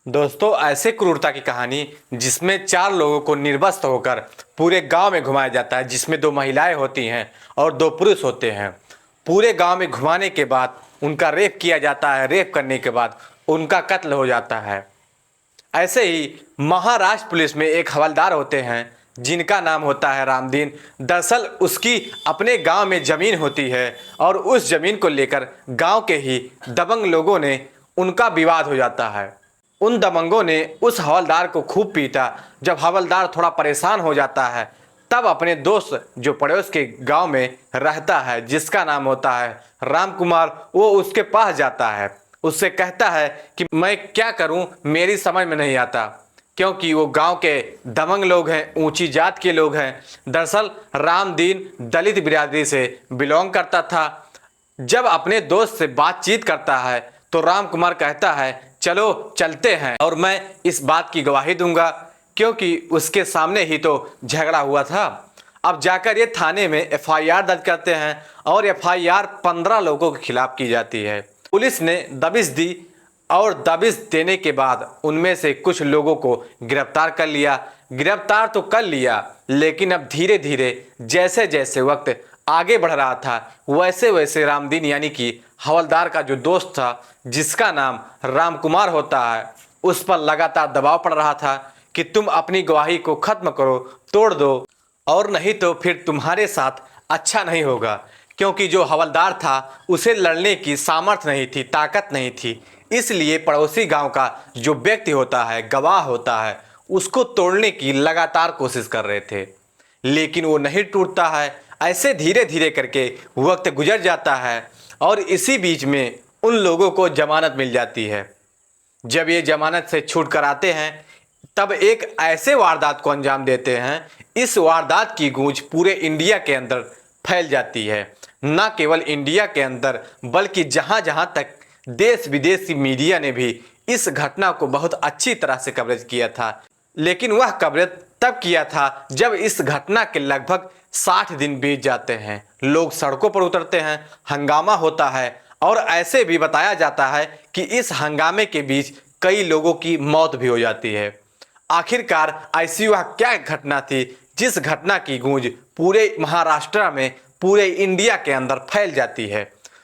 दोस्तों, ऐसे क्रूरता की कहानी जिसमें चार लोगों को निर्वस्त्र होकर पूरे गांव में घुमाया जाता है, जिसमें दो महिलाएं होती हैं और दो पुरुष होते हैं। पूरे गांव में घुमाने के बाद उनका रेप किया जाता है। रेप करने के बाद उनका कत्ल हो जाता है। ऐसे ही महाराष्ट्र पुलिस में एक हवलदार होते हैं जिनका नाम होता है रामदीन। दरअसल उसकी अपने गांव में ज़मीन होती है और उस ज़मीन को लेकर गांव के ही दबंग लोगों ने उनका विवाद हो जाता है। उन दबंगों ने उस हवलदार को खूब पीटा। जब हवलदार थोड़ा परेशान हो जाता है तब अपने दोस्त जो पड़ोस के गांव में रहता है, जिसका नाम होता है राम कुमार, वो उसके पास जाता है। उससे कहता है कि मैं क्या करूं, मेरी समझ में नहीं आता, क्योंकि वो गांव के दबंग लोग हैं, ऊंची जात के लोग हैं। दरअसल रामदीन दलित बिरादरी से बिलोंग करता था। जब अपने दोस्त से बातचीत करता है तो राम कुमार कहता है चलो चलते हैं और मैं इस बात की गवाही दूंगा, क्योंकि उसके सामने ही तो झगड़ा हुआ था। अब जाकर ये थाने में एफआईआर दर्ज करते हैं और एफआईआर 15 लोगों के खिलाफ की जाती है। पुलिस ने दबिश दी और दबिश देने के बाद उनमें से कुछ लोगों को गिरफ्तार कर लिया। गिरफ्तार तो कर लिया, लेकिन अब धीरे धीरे जैसे जैसे वक्त आगे बढ़ रहा था वैसे वैसे रामदीन यानी कि हवलदार का जो दोस्त था, जिसका नाम राम कुमार होता है, उस पर लगातार दबाव पड़ रहा था कि तुम अपनी गवाही को खत्म करो, तोड़ दो, और नहीं तो फिर तुम्हारे साथ अच्छा नहीं होगा। क्योंकि जो हवलदार था उसे लड़ने की सामर्थ्य नहीं थी, ताकत नहीं थी। इसलिए पड़ोसी गांव का जो व्यक्ति होता है, गवाह होता है, उसको तोड़ने की लगातार कोशिश कर रहे थे, लेकिन वो नहीं टूटता है। ऐसे धीरे धीरे करके वक्त गुजर जाता है और इसी बीच में उन लोगों को जमानत मिल जाती है। जब ये जमानत से छूट कर आते हैं तब एक ऐसे वारदात को अंजाम देते हैं, इस वारदात की गूंज पूरे इंडिया के अंदर फैल जाती है। न केवल इंडिया के अंदर बल्कि जहां जहां तक देश विदेश की मीडिया ने भी इस घटना को बहुत अच्छी तरह से कवरेज किया था। लेकिन वह कवरेज तब किया था जब इस घटना के लगभग 60 दिन बीत जाते हैं। लोग सड़कों पर उतरते हैं, हंगामा होता है और ऐसे भी बताया जाता है कि इस हंगामे के बीच कई लोगों की मौत भी हो जाती है। आखिरकार ऐसी वह क्या घटना थी जिस घटना की गूंज पूरे महाराष्ट्र में, पूरे इंडिया के अंदर फैल जाती है।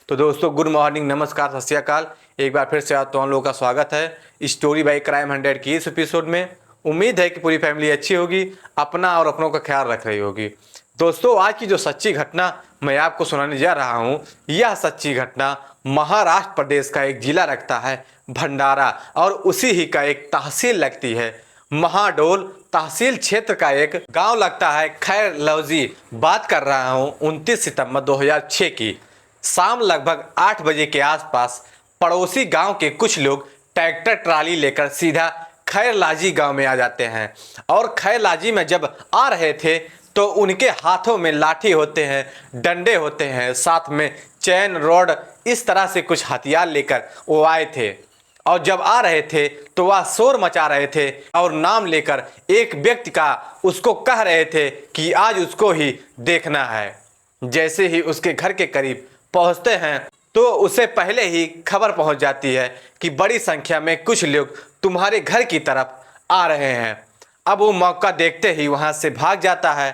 तो दोस्तों, गुड मॉर्निंग, नमस्कार, सत श्री अकाल। एक बार फिर से आप तो लोगों का स्वागत है स्टोरी बाई क्राइम 100 की इस एपिसोड में। उम्मीद है कि पूरी फैमिली अच्छी होगी, अपना और अपनों का ख्याल रख रही होगी। दोस्तों, आज की जो सच्ची घटना मैं आपको सुनाने जा रहा हूँ, यह सच्ची घटना महाराष्ट्र प्रदेश का एक जिला लगता है भंडारा, और उसी ही का एक तहसील लगती है महाडोल। तहसील क्षेत्र का एक गांव लगता है खैर लौजी। बात कर रहा हूँ 29 सितंबर 2006 की। शाम लगभग 8 बजे के आसपास पड़ोसी गांव के कुछ लोग ट्रैक्टर ट्राली लेकर सीधा खैरलाजी गांव में आ जाते हैं। और खैरलाजी में जब आ रहे थे तो उनके हाथों में लाठी होते हैं, डंडे होते हैं, साथ में चैन, रॉड, इस तरह से कुछ हथियार लेकर वो आए थे। और जब आ रहे थे तो वह शोर मचा रहे थे और नाम लेकर एक व्यक्ति का उसको कह रहे थे कि आज उसको ही देखना है। जैसे ही उसके घर के करीब पहुंचते हैं तो उसे पहले ही खबर पहुंच जाती है कि बड़ी संख्या में कुछ लोग तुम्हारे घर की तरफ आ रहे हैं। अब वो मौका देखते ही वहां से भाग जाता है।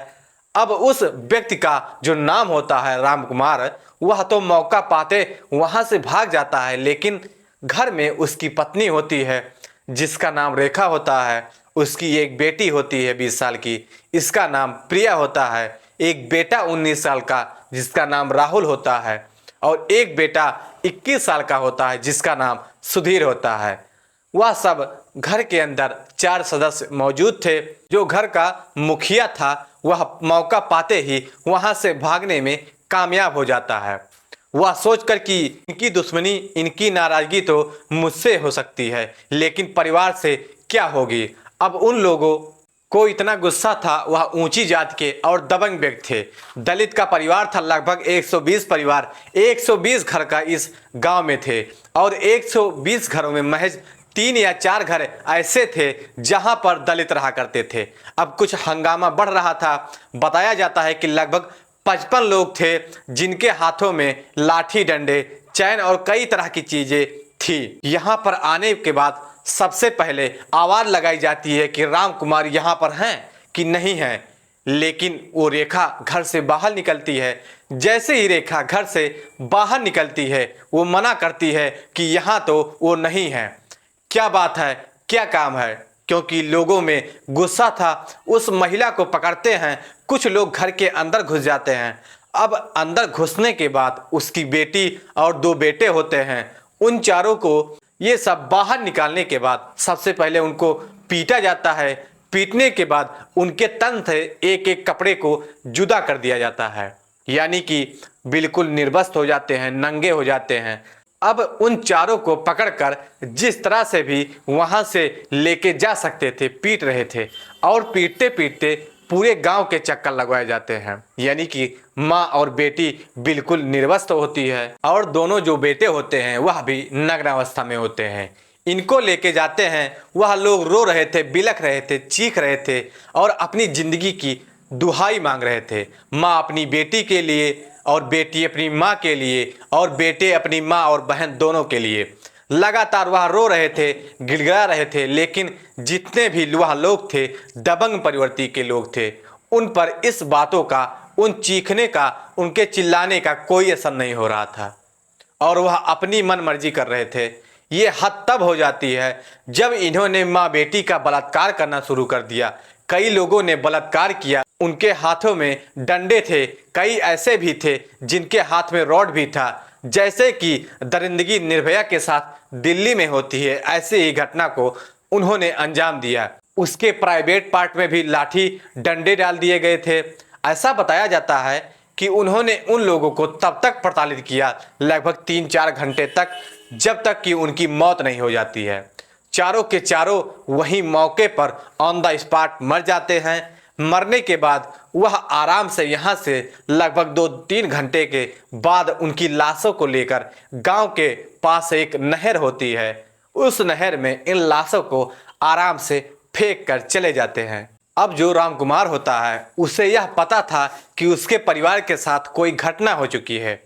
अब उस व्यक्ति का जो नाम होता है राम कुमार, वह तो मौका पाते वहां से भाग जाता है, लेकिन घर में उसकी पत्नी होती है जिसका नाम रेखा होता है। उसकी एक बेटी होती है 20 साल की, इसका नाम प्रिया होता है। एक बेटा 19 साल का जिसका नाम राहुल होता है, और एक बेटा 21 साल का होता है जिसका नाम सुधीर होता है। वह सब घर के अंदर 4 सदस्य मौजूद थे। जो घर का मुखिया था वह मौका पाते ही वहां से भागने में कामयाब हो जाता है। वह सोचकर कि इनकी दुश्मनी, इनकी नाराजगी तो मुझसे हो सकती है, लेकिन परिवार से क्या होगी। अब उन लोगों को इतना गुस्सा था, वह ऊंची जात के और दबंग व्यक्ति थे। दलित का परिवार था, लगभग 120 परिवार, 120 घर का इस गांव में थे, और 120 घरों में महज 3 या 4 घर ऐसे थे जहां पर दलित रहा करते थे। अब कुछ हंगामा बढ़ रहा था। बताया जाता है कि लगभग 55 लोग थे जिनके हाथों में लाठी, डंडे, चैन और कई तरह की चीजें थी। यहाँ पर आने के बाद सबसे पहले आवाज़ लगाई जाती है कि राम कुमार यहाँ पर हैं कि नहीं हैं। लेकिन वो रेखा घर से बाहर निकलती है। जैसे ही रेखा घर से बाहर निकलती है वो मना करती है कि यहाँ तो वो नहीं है। क्या बात है, क्या काम है? क्योंकि लोगों में गुस्सा था। उस महिला को पकड़ते हैं, कुछ लोग घर के अंदर घुस जाते हैं। अब अंदर घुसने के बाद उसकी बेटी और 2 बेटे होते हैं। उन चारों को ये सब बाहर निकालने के बाद सबसे पहले उनको पीटा जाता है। पीटने के बाद उनके तन से एक एक कपड़े को जुदा कर दिया जाता है, यानी कि बिल्कुल निर्वस्त्र हो जाते हैं, नंगे हो जाते हैं। अब उन चारों को पकड़कर जिस तरह से भी वहां से लेके जा सकते थे पीट रहे थे, और पीटते पीटते पूरे गांव के चक्कर लगवाए जाते हैं। यानी कि माँ और बेटी बिल्कुल निर्वस्त्र होती है, और दोनों जो बेटे होते हैं वह भी नग्न अवस्था में होते हैं। इनको लेके जाते हैं। वह लोग रो रहे थे, बिलख रहे थे, चीख रहे थे और अपनी ज़िंदगी की दुहाई मांग रहे थे। माँ अपनी बेटी के लिए, और बेटी अपनी माँ के लिए, और बेटे अपनी माँ और बहन दोनों के लिए। लगातार वह रो रहे थे, गिड़गिड़ा रहे थे। लेकिन जितने भी वह लोग थे, दबंग परिवर्ती के लोग थे, उन पर इस बातों का, उन चीखने का, उनके चिल्लाने का कोई असर नहीं हो रहा था, और वह अपनी मन मर्जी कर रहे थे। ये हद तब हो जाती है जब इन्होंने माँ बेटी का बलात्कार करना शुरू कर दिया। कई लोगों ने बलात्कार किया, उनके हाथों में डंडे थे, कई ऐसे भी थे जिनके हाथ में रॉड भी था। जैसे कि दरिंदगी निर्भया के साथ दिल्ली में होती है, ऐसे ही घटना को उन्होंने अंजाम दिया। उसके प्राइवेट पार्ट में भी लाठी डंडे डाल दिए गए थे। ऐसा बताया जाता है कि उन्होंने उन लोगों को तब तक प्रताड़ित किया, लगभग 3-4 घंटे तक, जब तक कि उनकी मौत नहीं हो जाती है। चारों के चारों वहीं मौके पर ऑन द स्पॉट मर जाते हैं। मरने के बाद वह आराम से यहाँ से लगभग 2-3 घंटे के बाद उनकी लाशों को लेकर गांव के पास एक नहर होती है, उस नहर में इन लाशों को आराम से फेंक कर चले जाते हैं। अब जो राम कुमार होता है, उसे यह पता था कि उसके परिवार के साथ कोई घटना हो चुकी है।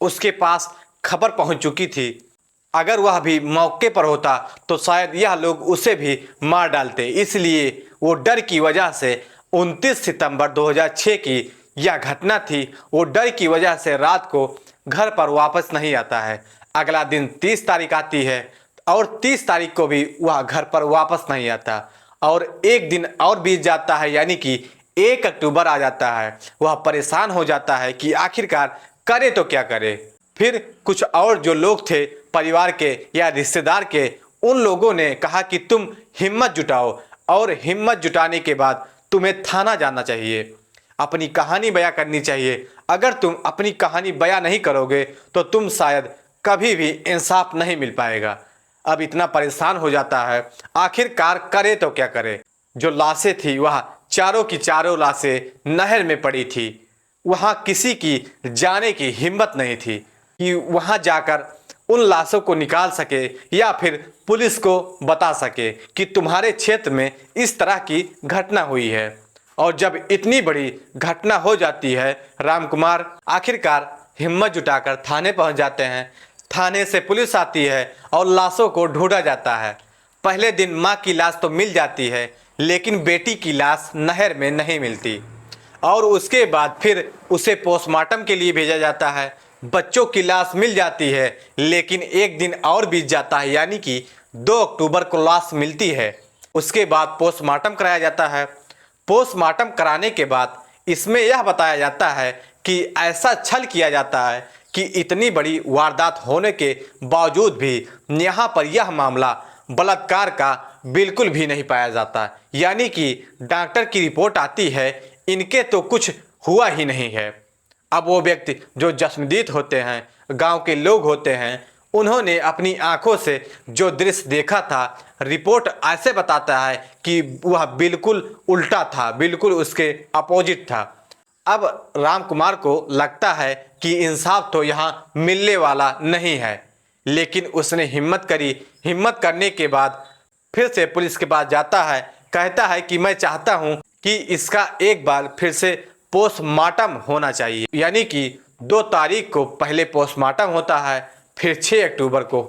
उसके पास खबर पहुंच चुकी थी। अगर वह भी मौके पर होता तो शायद यह लोग उसे भी मार डालते। इसलिए वो डर की वजह से 29 सितंबर 2006 की यह घटना थी। वो डर की वजह से रात को घर पर वापस नहीं आता है। अगला दिन 30 तारीख आती है, और 30 तारीख को भी वह घर पर वापस नहीं आता, और एक दिन और बीत जाता है, यानी कि 1 अक्टूबर आ जाता है। वह परेशान हो जाता है कि आखिरकार करे तो क्या करे। फिर कुछ और जो लोग थे परिवार के या रिश्तेदार के, उन लोगों ने कहा कि तुम हिम्मत जुटाओ, और हिम्मत जुटाने के बाद तुम्हें थाना जाना चाहिए, अपनी कहानी बयां करनी चाहिए। अगर तुम अपनी कहानी बयां नहीं करोगे तो तुम शायद कभी भी इंसाफ नहीं मिल पाएगा। अब इतना परेशान हो जाता है, आखिरकार करे तो क्या करे। जो लाशें थी वह चारों की चारों लाशें नहर में पड़ी थी। वहाँ किसी की जाने की हिम्मत नहीं थी कि वहाँ जाकर उन लाशों को निकाल सके या फिर पुलिस को बता सके कि तुम्हारे क्षेत्र में इस तरह की घटना हुई है। और जब इतनी बड़ी घटना हो जाती है, राम कुमार आखिरकार हिम्मत जुटाकर थाने पहुंच जाते हैं। थाने से पुलिस आती है और लाशों को ढूंढा जाता है। पहले दिन माँ की लाश तो मिल जाती है, लेकिन बेटी की लाश नहर में नहीं मिलती, और उसके बाद फिर उसे पोस्टमार्टम के लिए भेजा जाता है। बच्चों की लाश मिल जाती है, लेकिन एक दिन और बीत जाता है, यानी कि 2 अक्टूबर को लाश मिलती है। उसके बाद पोस्टमार्टम कराया जाता है। पोस्टमार्टम कराने के बाद इसमें यह बताया जाता है कि ऐसा छल किया जाता है कि इतनी बड़ी वारदात होने के बावजूद भी यहाँ पर यह मामला बलात्कार का बिल्कुल भी नहीं पाया जाता। यानी कि डॉक्टर की रिपोर्ट आती है, इनके तो कुछ हुआ ही नहीं है। अब वो व्यक्ति जो जश्नदीद होते हैं, गांव के लोग होते हैं, उन्होंने अपनी आंखों से जो दृश्य देखा था, रिपोर्ट ऐसे बताता है कि वह बिल्कुल उल्टा था, बिल्कुल उसके अपोजिट था। अब राम कुमार को लगता है कि इंसाफ तो यहाँ मिलने वाला नहीं है, लेकिन उसने हिम्मत करी। हिम्मत करने के बाद फिर से पुलिस के पास जाता है, कहता है कि मैं चाहता हूँ कि इसका एक बार फिर से पोस्टमार्टम होना चाहिए। यानी कि 2 तारीख को पहले पोस्टमार्टम होता है, फिर 6 अक्टूबर को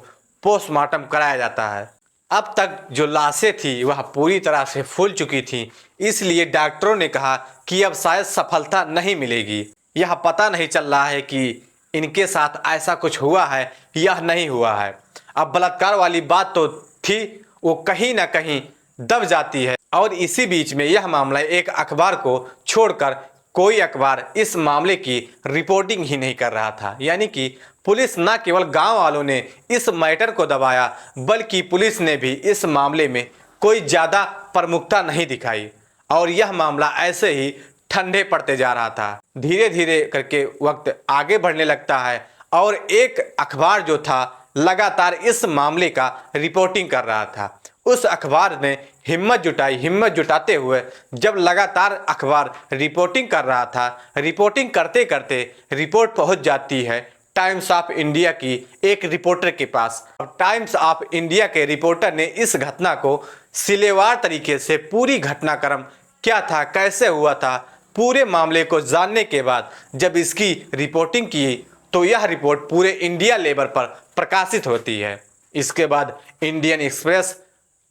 पोस्टमार्टम कराया जाता है। अब तक जो लाशें थी वह पूरी तरह से फूल चुकी थी, इसलिए डॉक्टरों ने कहा कि अब शायद सफलता नहीं मिलेगी। यह पता नहीं चल रहा है कि इनके साथ ऐसा कुछ हुआ है या नहीं हुआ है। अब बलात्कार वाली बात तो थी, वो कहीं ना कहीं दब जाती है। और इसी बीच में यह मामला एक अखबार को छोड़कर कोई अखबार इस मामले की रिपोर्टिंग ही नहीं कर रहा था। यानी कि पुलिस न केवल गांव वालों ने इस मैटर को दबाया, बल्कि पुलिस ने भी इस मामले में कोई ज़्यादा प्रमुखता नहीं दिखाई और यह मामला ऐसे ही ठंडे पड़ते जा रहा था। धीरे धीरे करके वक्त आगे बढ़ने लगता है और एक अखबार जो था लगातार इस मामले का रिपोर्टिंग कर रहा था। उस अखबार ने हिम्मत जुटाई। हिम्मत जुटाते हुए जब लगातार अखबार रिपोर्टिंग कर रहा था, रिपोर्टिंग करते करते रिपोर्ट पहुंच जाती है टाइम्स ऑफ इंडिया की एक रिपोर्टर के पास। टाइम्स ऑफ इंडिया के रिपोर्टर ने इस घटना को सिलेवार तरीके से पूरी घटनाक्रम क्या था, कैसे हुआ था, पूरे मामले को जानने के बाद जब इसकी रिपोर्टिंग की तो यह रिपोर्ट पूरे इंडिया लेवल पर प्रकाशित होती है। इसके बाद इंडियन एक्सप्रेस,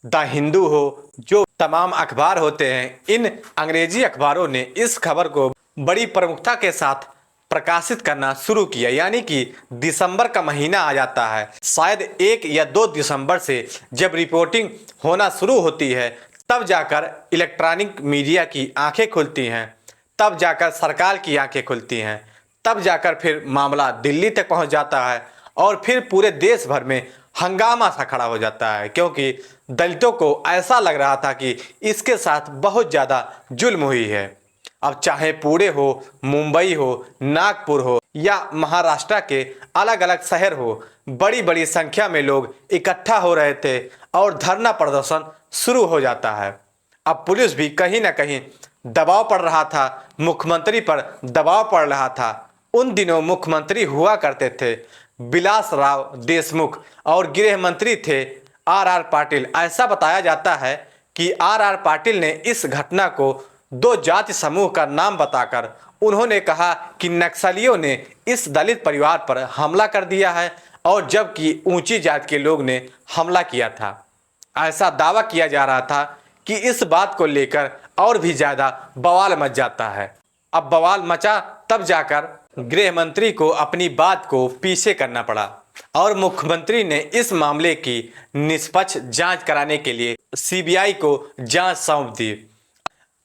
द हिंदू हो, जो तमाम अखबार होते हैं, इन अंग्रेजी अखबारों ने इस खबर को बड़ी प्रमुखता के साथ प्रकाशित करना शुरू किया। यानी कि दिसंबर का महीना आ जाता है, शायद 1 या 2 दिसंबर से जब रिपोर्टिंग होना शुरू होती है तब जाकर इलेक्ट्रॉनिक मीडिया की आंखें खुलती हैं, तब जाकर सरकार की आंखें खुलती हैं, तब जाकर फिर मामला दिल्ली तक पहुंच जाता है और फिर पूरे देश भर में हंगामा सा खड़ा हो जाता है। क्योंकि दलितों को ऐसा लग रहा था कि इसके साथ बहुत ज़्यादा जुल्म हुई है। अब चाहे पुणे हो, मुंबई हो, नागपुर हो या महाराष्ट्र के अलग अलग शहर हो, बड़ी बड़ी संख्या में लोग इकट्ठा हो रहे थे और धरना प्रदर्शन शुरू हो जाता है। अब पुलिस भी कहीं ना कहीं दबाव पड़ रहा था, मुख्यमंत्री पर दबाव पड़ रहा था। उन दिनों मुख्यमंत्री हुआ करते थे विलास राव देशमुख और गृह मंत्री थे आर पाटिल। ऐसा बताया जाता है कि आर पाटिल ने इस घटना को 2 जाति समूह का नाम बताकर उन्होंने कहा कि नक्सलियों ने इस दलित परिवार पर हमला कर दिया है और जबकि ऊंची जात के लोग ने हमला किया था। ऐसा दावा किया जा रहा था कि इस बात को लेकर और भी ज़्यादा बवाल मच जाता है। अब बवाल मचा तब जाकर गृह मंत्री को अपनी बात को पीछे करना पड़ा और मुख्यमंत्री ने इस मामले की निष्पक्ष जांच कराने के लिए सीबीआई को जांच सौंप दी।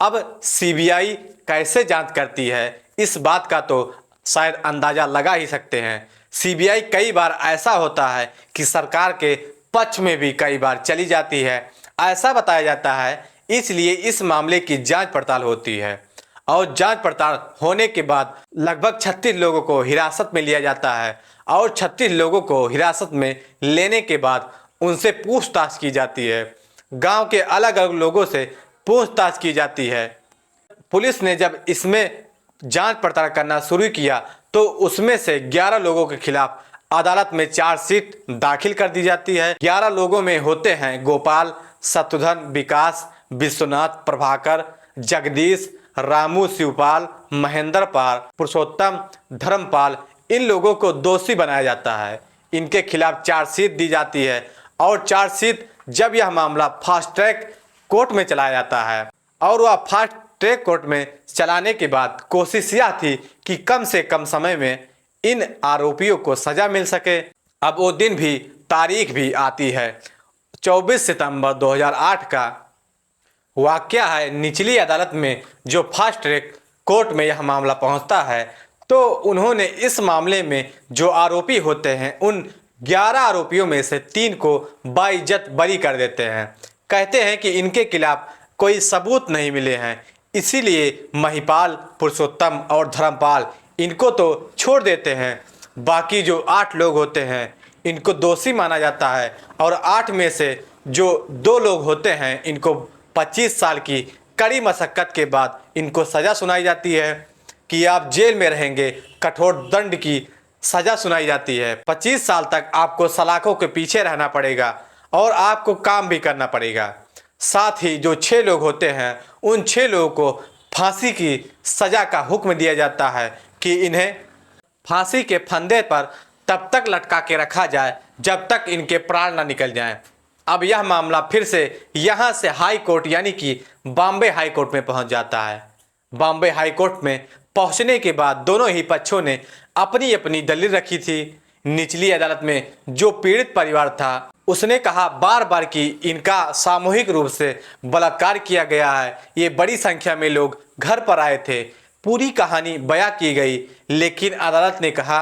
अब सीबीआई कैसे जांच करती है इस बात का तो शायद अंदाज़ा लगा ही सकते हैं। सीबीआई कई बार ऐसा होता है कि सरकार के पक्ष में भी कई बार चली जाती है, ऐसा बताया जाता है। इसलिए इस मामले की जांच पड़ताल होती है और जांच पड़ताल होने के बाद लगभग 36 लोगों को हिरासत में लिया जाता है और 36 लोगों को हिरासत में लेने के बाद उनसे पूछताछ की जाती है। गांव के अलग अलग लोगों से पूछताछ की जाती है। पुलिस ने जब इसमें जांच पड़ताल करना शुरू किया तो उसमें से 11 लोगों के खिलाफ अदालत में चार्जशीट दाखिल कर दी जाती है। 11 लोगों में होते हैं गोपाल, शत्रुघ्न, विकास, विश्वनाथ, प्रभाकर, जगदीश, रामू, शिवपाल, महेंद्र पाल, पुरुषोत्तम, धर्मपाल। इन लोगों को दोषी बनाया जाता है। इनके खिलाफ चार्जशीट दी जाती है और चार्जशीट जब यह मामला फास्ट ट्रैक कोर्ट में चलाया जाता है और वह फास्ट ट्रैक कोर्ट में चलाने के बाद कोशिश यह थी कि कम से कम समय में इन आरोपियों को सजा मिल सके। अब वो दिन भी, तारीख भी आती है 24 सितंबर 2008 का वाकया है। निचली अदालत में जो फास्ट ट्रैक कोर्ट में यह मामला पहुंचता है तो उन्होंने इस मामले में जो आरोपी होते हैं उन 11 आरोपियों में से 3 को बाइज्जत बरी कर देते हैं। कहते हैं कि इनके खिलाफ कोई सबूत नहीं मिले हैं, इसीलिए महिपाल, पुरुषोत्तम और धर्मपाल इनको तो छोड़ देते हैं। बाकी जो 8 लोग होते हैं इनको दोषी माना जाता है और 8 में से जो 2 लोग होते हैं इनको 25 साल की कड़ी मशक्क़त के बाद इनको सज़ा सुनाई जाती है कि आप जेल में रहेंगे। कठोर दंड की सज़ा सुनाई जाती है। 25 साल तक आपको सलाखों के पीछे रहना पड़ेगा और आपको काम भी करना पड़ेगा। साथ ही जो 6 लोग होते हैं उन 6 लोगों को फांसी की सज़ा का हुक्म दिया जाता है कि इन्हें फांसी के फंदे पर तब तक लटका के रखा जाए जब तक इनके प्राण न निकल जाएं। अब यह मामला फिर से यहाँ से हाई कोर्ट यानी कि बॉम्बे हाई कोर्ट में पहुँच जाता है। बॉम्बे हाई कोर्ट में पहुँचने के बाद दोनों ही पक्षों ने अपनी अपनी दलील रखी थी। निचली अदालत में जो पीड़ित परिवार था उसने कहा बार बार कि इनका सामूहिक रूप से बलात्कार किया गया है, ये बड़ी संख्या में लोग घर पर आए थे, पूरी कहानी बयां की गई। लेकिन अदालत ने कहा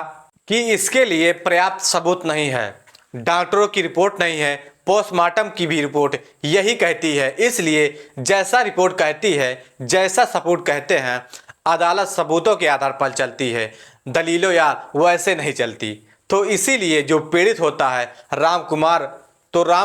कि इसके लिए पर्याप्त सबूत नहीं है, डॉक्टरों की रिपोर्ट नहीं है, पोस्टमार्टम की भी रिपोर्ट यही कहती है। इसलिए जैसा रिपोर्ट कहती है, जैसा सबूत कहते हैं, अदालत सबूतों के आधार पर चलती है, दलीलों या वैसे नहीं चलती। तो इसीलिए जो पीड़ित होता है राम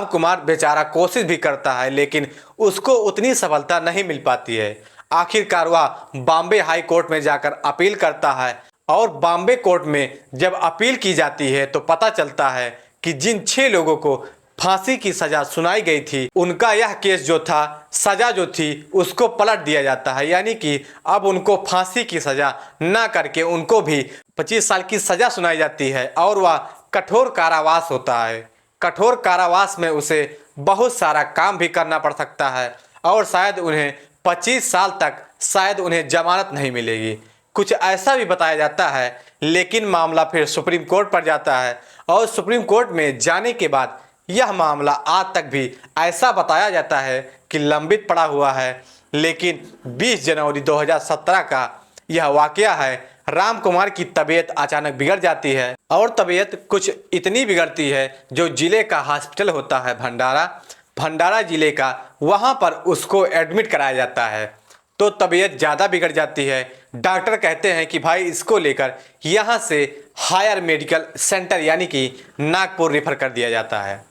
कुमार बेचारा कोशिश भी करता है, लेकिन उसको उतनी सफलता नहीं मिल पाती है। आखिरकार वह बॉम्बे हाई कोर्ट में जाकर अपील करता है और बॉम्बे कोर्ट में जब अपील की जाती है तो पता चलता है कि जिन 6 लोगों को फांसी की सजा सुनाई गई थी उनका यह केस जो था, सजा जो थी उसको पलट दिया जाता है। यानी कि अब उनको फांसी की सजा ना करके उनको भी 25 साल की सजा सुनाई जाती है और वह कठोर कारावास होता है। कठोर कारावास में उसे बहुत सारा काम भी करना पड़ सकता है और शायद उन्हें 25 साल तक शायद उन्हें जमानत नहीं मिलेगी, कुछ ऐसा भी बताया जाता है। लेकिन मामला फिर सुप्रीम कोर्ट पर जाता है और सुप्रीम कोर्ट में जाने के बाद यह मामला आज तक भी ऐसा बताया जाता है कि लंबित पड़ा हुआ है। लेकिन 20 जनवरी 2017 का यह वाकया है। राम कुमार की तबीयत अचानक बिगड़ जाती है और तबीयत कुछ इतनी बिगड़ती है जो जिले का हॉस्पिटल होता है भंडारा जिले का, वहाँ पर उसको एडमिट कराया जाता है। तो तबीयत ज़्यादा बिगड़ जाती है। डॉक्टर कहते हैं कि भाई इसको लेकर यहाँ से हायर मेडिकल सेंटर यानी कि नागपुर रेफर कर दिया जाता है।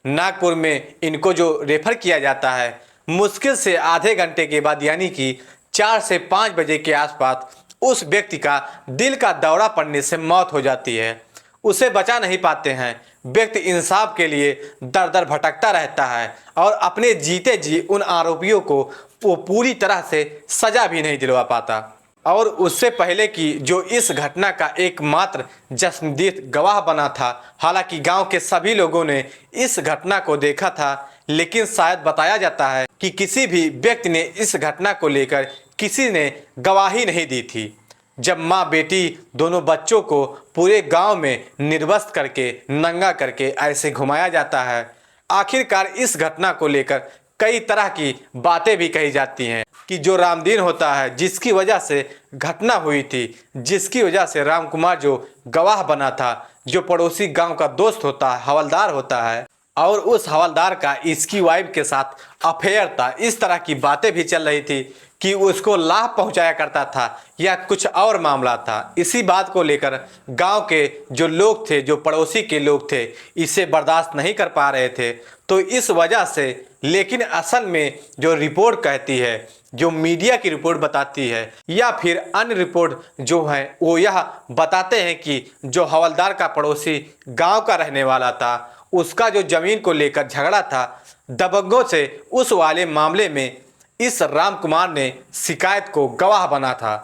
नागपुर में इनको जो रेफर किया जाता है मुश्किल से आधे घंटे के बाद यानी कि 4 से 5 बजे के आसपास उस व्यक्ति का दिल का दौरा पड़ने से मौत हो जाती है। उसे बचा नहीं पाते हैं। व्यक्ति इंसाफ के लिए दर दर भटकता रहता है और अपने जीते जी उन आरोपियों को वो पूरी तरह से सजा भी नहीं दिलवा पाता। और उससे पहले कि जो इस घटना का एकमात्र चश्मदीद गवाह बना था, हालांकि गांव के सभी लोगों ने इस घटना को देखा था, लेकिन शायद बताया जाता है कि किसी भी व्यक्ति ने इस घटना को लेकर किसी ने गवाही नहीं दी थी। जब माँ बेटी दोनों बच्चों को पूरे गांव में निर्वस्त्र करके नंगा करके ऐसे घुमाया जाता है। आखिरकार इस घटना को लेकर कई तरह की बातें भी कही जाती हैं कि जो रामदीन होता है, जिसकी वजह से घटना हुई थी, जिसकी वजह से राम कुमार जो गवाह बना था, जो पड़ोसी गांव का दोस्त होता है, हवलदार होता है, और उस हवलदार का इसकी वाइफ के साथ अफेयर था। इस तरह की बातें भी चल रही थी कि उसको लाभ पहुंचाया करता था या कुछ और मामला था। इसी बात को लेकर गांव के जो लोग थे, जो पड़ोसी के लोग थे, इसे बर्दाश्त नहीं कर पा रहे थे। तो इस वजह से, लेकिन असल में जो रिपोर्ट कहती है, जो मीडिया की रिपोर्ट बताती है या फिर अन्य रिपोर्ट जो है वो यह बताते हैं कि जो हवलदार का पड़ोसी गांव का रहने वाला था, उसका जो ज़मीन को लेकर झगड़ा था दबंगों से, उस वाले मामले में इस राम कुमार ने शिकायत को गवाह बना था।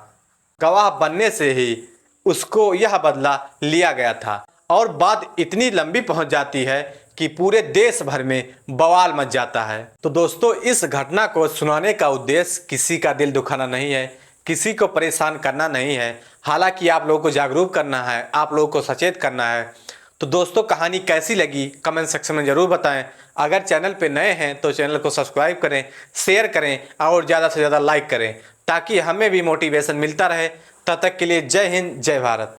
गवाह बनने से ही उसको यह बदला लिया गया था और बात इतनी लंबी पहुंच जाती है कि पूरे देश भर में बवाल मच जाता है। तो दोस्तों, इस घटना को सुनाने का उद्देश्य किसी का दिल दुखाना नहीं है, किसी को परेशान करना नहीं है। हालांकि आप लोगों को जागरूक करना है, आप लोगों को सचेत करना है। तो दोस्तों, कहानी कैसी लगी कमेंट सेक्शन में ज़रूर बताएं। अगर चैनल पे नए हैं तो चैनल को सब्सक्राइब करें, शेयर करें और ज़्यादा से ज़्यादा लाइक करें ताकि हमें भी मोटिवेशन मिलता रहे। तब तक के लिए जय हिंद, जय भारत।